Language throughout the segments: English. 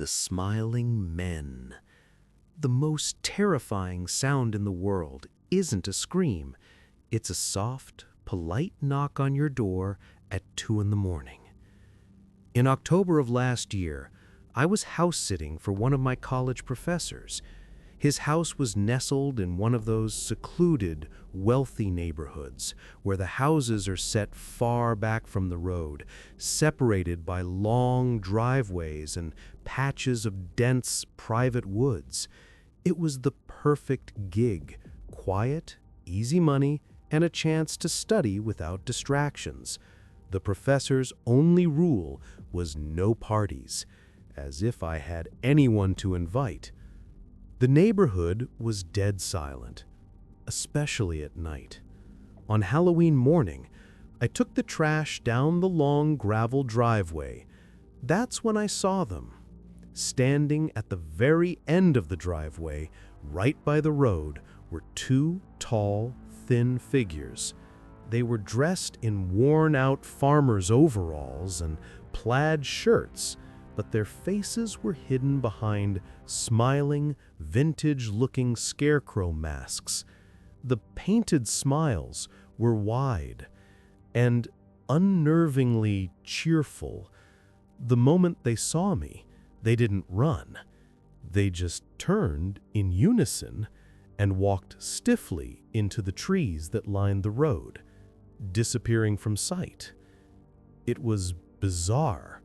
the smiling men. The most terrifying sound in the world isn't a scream. It's a soft, polite knock on your door at 2 in the morning. In October of last year, I was house-sitting for one of my college professors. His house was nestled in one of those secluded, wealthy neighborhoods where the houses are set far back from the road, separated by long driveways and patches of dense, private woods. It was the perfect gig: quiet, easy money, and a chance to study without distractions. The professor's only rule was no parties, as if I had anyone to invite. The neighborhood was dead silent, especially at night. On Halloween morning, I took the trash down the long gravel driveway. That's when I saw them. Standing at the very end of the driveway, right by the road, were two tall, thin figures. They were dressed in worn-out farmers' overalls and plaid shirts, but their faces were hidden behind smiling, vintage-looking scarecrow masks. The painted smiles were wide and unnervingly cheerful. The moment they saw me, they didn't run. They just turned in unison and walked stiffly into the trees that lined the road, disappearing from sight. It was bizarre,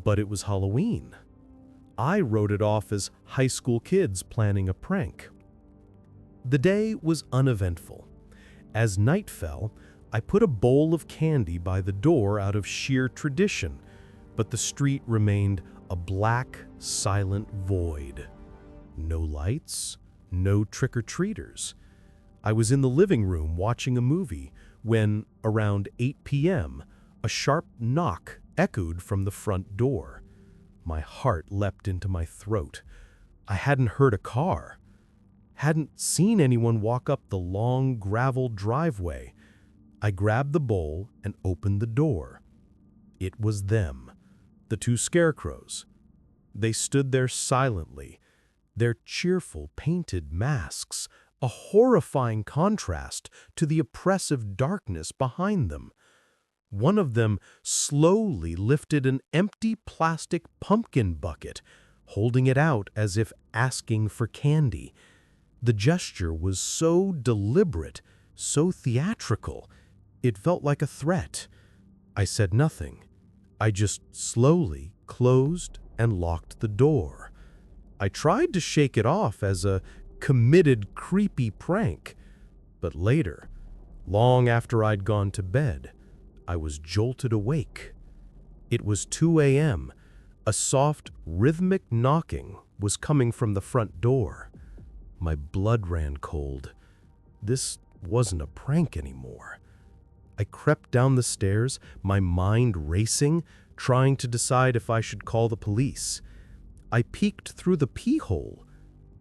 but it was Halloween. I wrote it off as high school kids planning a prank. The day was uneventful. As night fell, I put a bowl of candy by the door out of sheer tradition, but the street remained a black, silent void. No lights, no trick-or-treaters. I was in the living room watching a movie when, around 8 p.m., a sharp knock echoed from the front door. My heart leapt into my throat. I hadn't heard a car, hadn't seen anyone walk up the long gravel driveway. I grabbed the bowl and opened the door. It was them, the two scarecrows. They stood there silently, their cheerful painted masks a horrifying contrast to the oppressive darkness behind them. One of them slowly lifted an empty plastic pumpkin bucket, holding it out as if asking for candy. The gesture was so deliberate, so theatrical, it felt like a threat. I said nothing. I just slowly closed and locked the door. I tried to shake it off as a committed, creepy prank, but later, long after I'd gone to bed, I was jolted awake. It was 2 a.m. A soft, rhythmic knocking was coming from the front door. My blood ran cold. This wasn't a prank anymore. I crept down the stairs, my mind racing, trying to decide if I should call the police. I peeked through the peephole.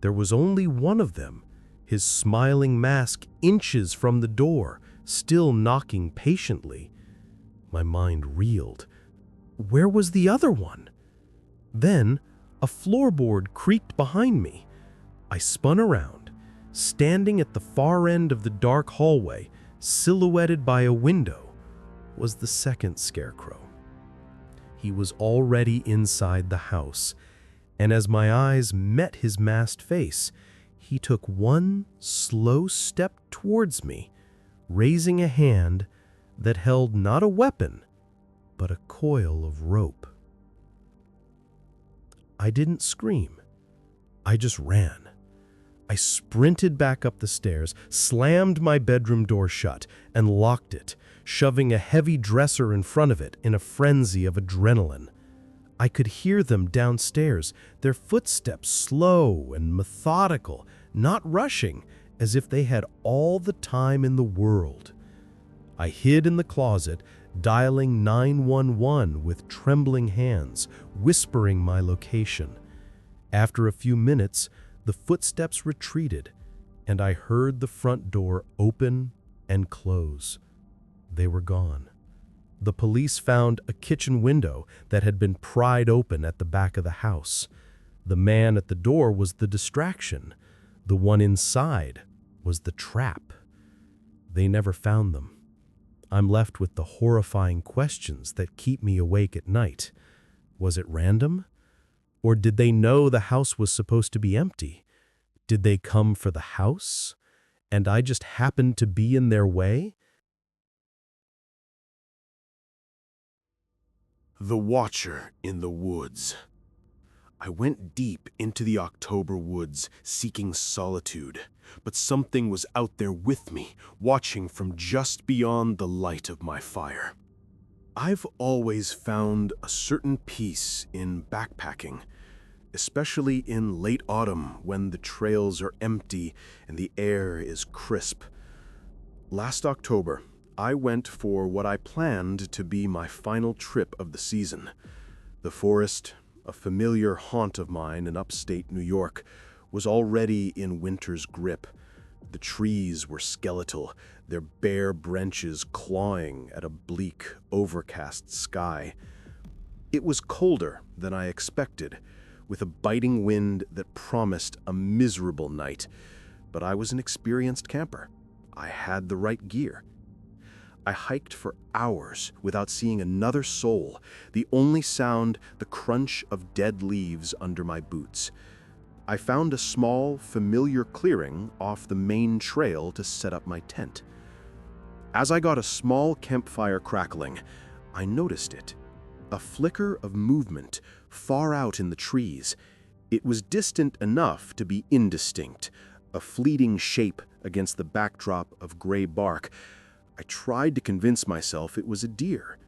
There was only one of them, his smiling mask inches from the door, still knocking patiently. My mind reeled. Where was the other one? Then, a floorboard creaked behind me. I spun around. Standing at the far end of the dark hallway, silhouetted by a window, was the second scarecrow. He was already inside the house, and as my eyes met his masked face, he took one slow step towards me, raising a hand that held not a weapon, but a coil of rope. I didn't scream. I just ran. I sprinted back up the stairs, slammed my bedroom door shut, and locked it, shoving a heavy dresser in front of it in a frenzy of adrenaline. I could hear them downstairs, their footsteps slow and methodical, not rushing, as if they had all the time in the world. I hid in the closet, dialing 911 with trembling hands, whispering my location. After a few minutes, the footsteps retreated, and I heard the front door open and close. They were gone. The police found a kitchen window that had been pried open at the back of the house. The man at the door was the distraction. The one inside was the trap. They never found them. I'm left with the horrifying questions that keep me awake at night. Was it random? Or did they know the house was supposed to be empty? Did they come for the house, and I just happened to be in their way? The Watcher in the Woods. I went deep into the October woods, seeking solitude, but something was out there with me, watching from just beyond the light of my fire. I've always found a certain peace in backpacking, especially in late autumn when the trails are empty and the air is crisp. Last October, I went for what I planned to be my final trip of the season. The forest, a familiar haunt of mine in upstate New York, was already in winter's grip. The trees were skeletal, their bare branches clawing at a bleak, overcast sky. It was colder than I expected, with a biting wind that promised a miserable night. But I was an experienced camper. I had the right gear. I hiked for hours without seeing another soul, the only sound the crunch of dead leaves under my boots. I found a small, familiar clearing off the main trail to set up my tent. As I got a small campfire crackling, I noticed it. A flicker of movement far out in the trees. It was distant enough to be indistinct, a fleeting shape against the backdrop of gray bark. I tried to convince myself it was a deer,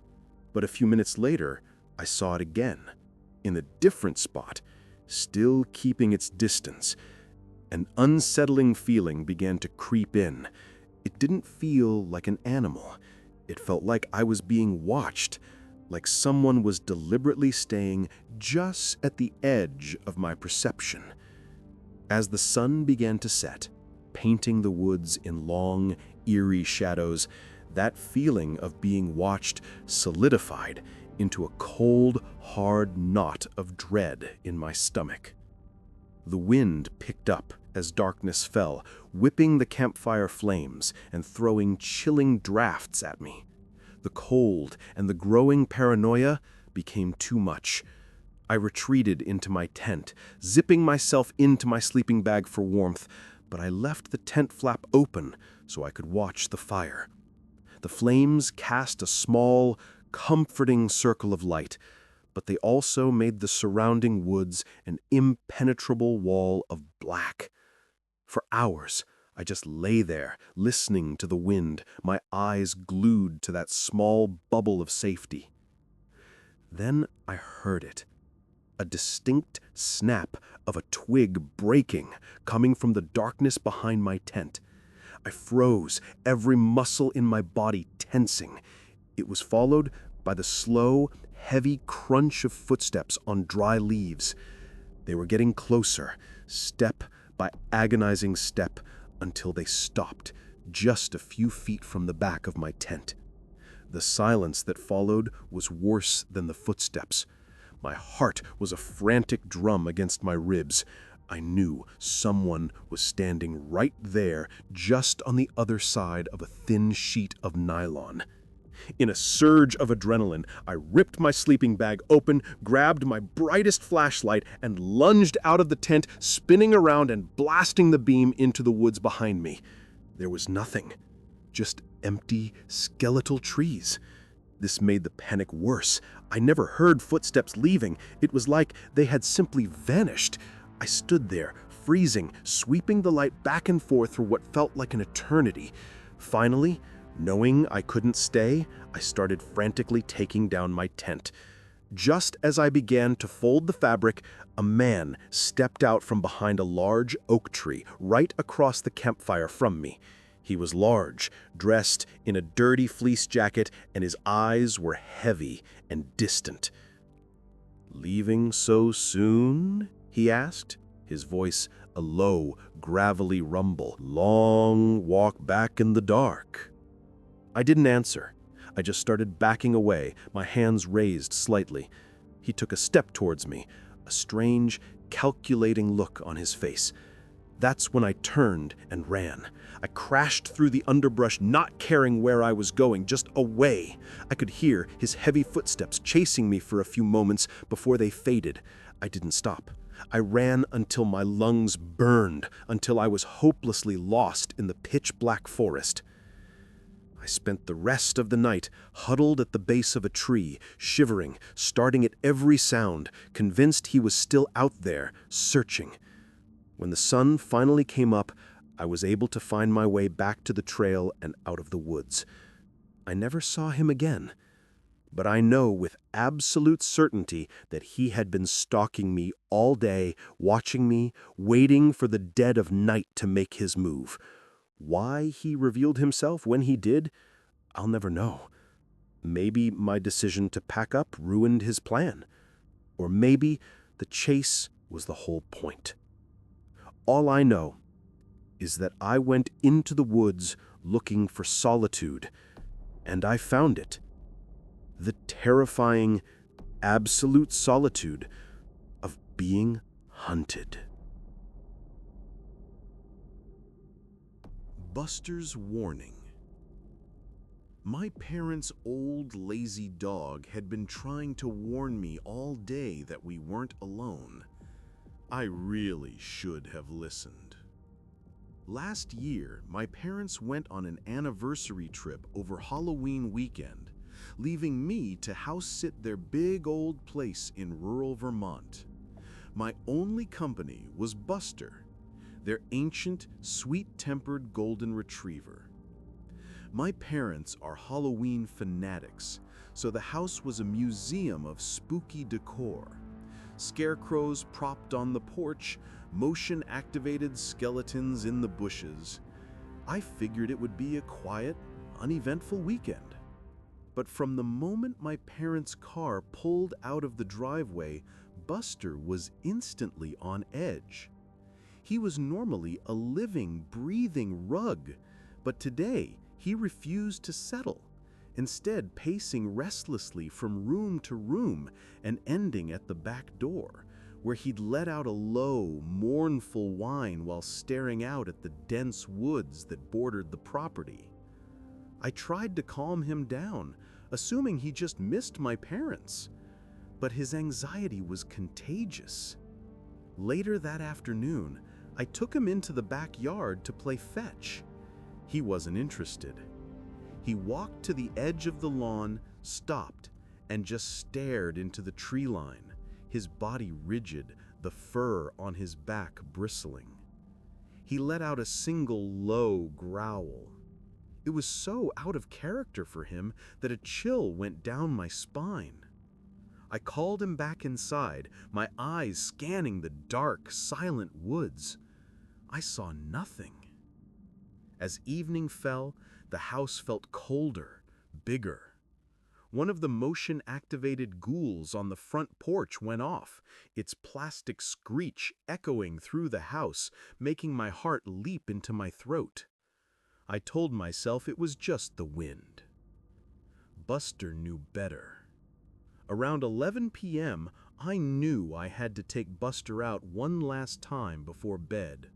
but a few minutes later, I saw it again, in a different spot, still keeping its distance. An unsettling feeling began to creep in. It didn't feel like an animal. It felt like I was being watched, like someone was deliberately staying just at the edge of my perception. As the sun began to set, painting the woods in long, eerie shadows, that feeling of being watched solidified into a cold, hard knot of dread in my stomach. The wind picked up as darkness fell, whipping the campfire flames and throwing chilling drafts at me. The cold and the growing paranoia became too much. I retreated into my tent, zipping myself into my sleeping bag for warmth, but I left the tent flap open so I could watch the fire. The flames cast a small, comforting circle of light, but they also made the surrounding woods an impenetrable wall of black. For hours, I just lay there, listening to the wind, my eyes glued to that small bubble of safety. Then I heard it. A distinct snap of a twig breaking, coming from the darkness behind my tent. I froze, every muscle in my body tensing. It was followed by the slow, heavy crunch of footsteps on dry leaves. They were getting closer, step by agonizing step, until they stopped, just a few feet from the back of my tent. The silence that followed was worse than the footsteps. My heart was a frantic drum against my ribs. I knew someone was standing right there, just on the other side of a thin sheet of nylon. In a surge of adrenaline, I ripped my sleeping bag open, grabbed my brightest flashlight, and lunged out of the tent, spinning around and blasting the beam into the woods behind me. There was nothing, just empty, skeletal trees. This made the panic worse. I never heard footsteps leaving. It was like they had simply vanished. I stood there, freezing, sweeping the light back and forth for what felt like an eternity. Finally, knowing I couldn't stay, I started frantically taking down my tent. Just as I began to fold the fabric, a man stepped out from behind a large oak tree right across the campfire from me. He was large, dressed in a dirty fleece jacket, and his eyes were heavy and distant. "Leaving so soon?" he asked, his voice a low, gravelly rumble. "Long walk back in the dark." I didn't answer. I just started backing away, my hands raised slightly. He took a step towards me, a strange, calculating look on his face. That's when I turned and ran. I crashed through the underbrush, not caring where I was going, just away. I could hear his heavy footsteps chasing me for a few moments before they faded. I didn't stop. I ran until my lungs burned, until I was hopelessly lost in the pitch-black forest. I spent the rest of the night huddled at the base of a tree, shivering, starting at every sound, convinced he was still out there, searching. When the sun finally came up, I was able to find my way back to the trail and out of the woods. I never saw him again, but I know with absolute certainty that he had been stalking me all day, watching me, waiting for the dead of night to make his move. Why he revealed himself when he did, I'll never know. Maybe my decision to pack up ruined his plan. Or maybe the chase was the whole point. All I know is that I went into the woods looking for solitude, and I found it. The terrifying, absolute solitude of being hunted. Buster's warning. My parents' old, lazy dog had been trying to warn me all day that we weren't alone. I really should have listened. Last year, my parents went on an anniversary trip over Halloween weekend, leaving me to house-sit their big old place in rural Vermont. My only company was Buster, their ancient, sweet-tempered golden retriever. My parents are Halloween fanatics, so the house was a museum of spooky decor. Scarecrows propped on the porch, motion-activated skeletons in the bushes. I figured it would be a quiet, uneventful weekend. But from the moment my parents' car pulled out of the driveway, Buster was instantly on edge. He was normally a living, breathing rug, but today he refused to settle, instead pacing restlessly from room to room and ending at the back door, where he'd let out a low, mournful whine while staring out at the dense woods that bordered the property. I tried to calm him down, assuming he just missed my parents, but his anxiety was contagious. Later that afternoon, I took him into the backyard to play fetch. He wasn't interested. He walked to the edge of the lawn, stopped, and just stared into the tree line, his body rigid, the fur on his back bristling. He let out a single low growl. It was so out of character for him that a chill went down my spine. I called him back inside, my eyes scanning the dark, silent woods. I saw nothing. As evening fell, the house felt colder, bigger. One of the motion-activated ghouls on the front porch went off, its plastic screech echoing through the house, making my heart leap into my throat. I told myself it was just the wind. Buster knew better. Around 11 p.m., I knew I had to take Buster out one last time before bed.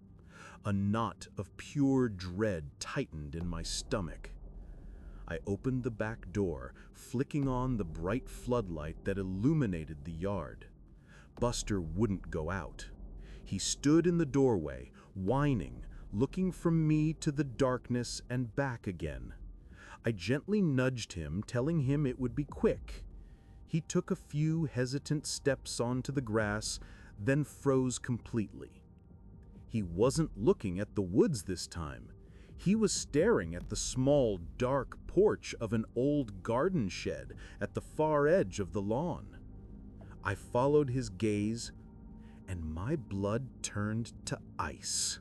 A knot of pure dread tightened in my stomach. I opened the back door, flicking on the bright floodlight that illuminated the yard. Buster wouldn't go out. He stood in the doorway, whining, looking from me to the darkness and back again. I gently nudged him, telling him it would be quick. He took a few hesitant steps onto the grass, then froze completely. He wasn't looking at the woods this time. He was staring at the small, dark porch of an old garden shed at the far edge of the lawn. I followed his gaze, and my blood turned to ice.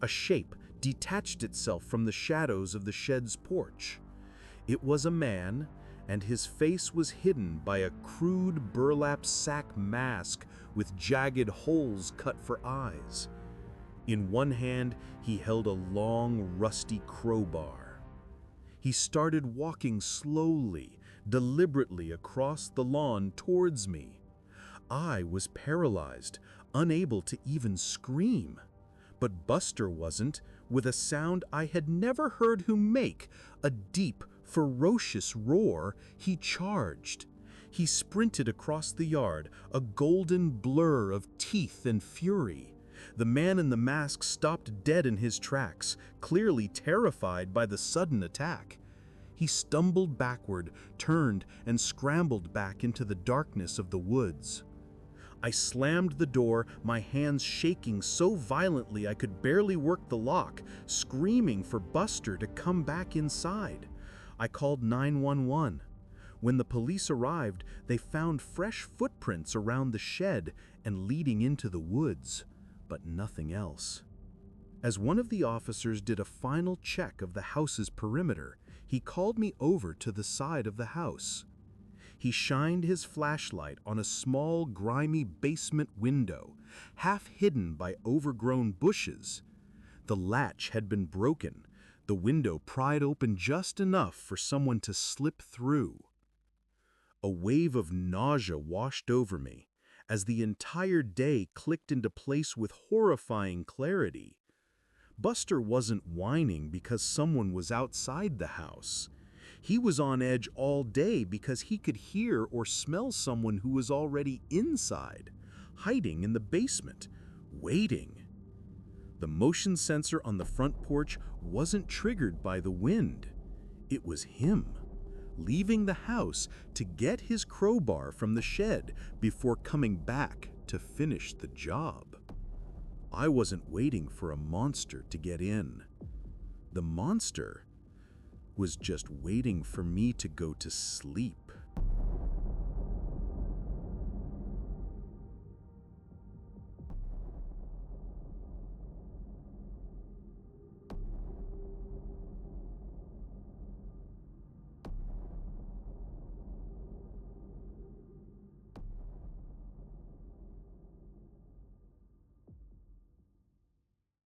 A shape detached itself from the shadows of the shed's porch. It was a man, and his face was hidden by a crude burlap sack mask with jagged holes cut for eyes. In one hand, he held a long, rusty crowbar. He He started walking slowly, deliberately across the lawn towards me. I was paralyzed, unable to even scream. But Buster wasn't, with a sound I had never heard him make, a deep, ferocious roar. He charged. He sprinted across the yard, a golden blur of teeth and fury. The man in the mask stopped dead in his tracks, clearly terrified by the sudden attack. He stumbled backward, turned, and scrambled back into the darkness of the woods. I slammed the door, my hands shaking so violently I could barely work the lock, screaming for Buster to come back inside. I called 911. When the police arrived, they found fresh footprints around the shed and leading into the woods, but nothing else. As one of the officers did a final check of the house's perimeter, he called me over to the side of the house. He shined his flashlight on a small, grimy basement window, half hidden by overgrown bushes. The latch had been broken, the window pried open just enough for someone to slip through. A wave of nausea washed over me, as the entire day clicked into place with horrifying clarity. Buster wasn't whining because someone was outside the house. He was on edge all day because he could hear or smell someone who was already inside, hiding in the basement, waiting. The motion sensor on the front porch wasn't triggered by the wind. It was him, leaving the house to get his crowbar from the shed before coming back to finish the job. I wasn't waiting for a monster to get in. The monster was just waiting for me to go to sleep.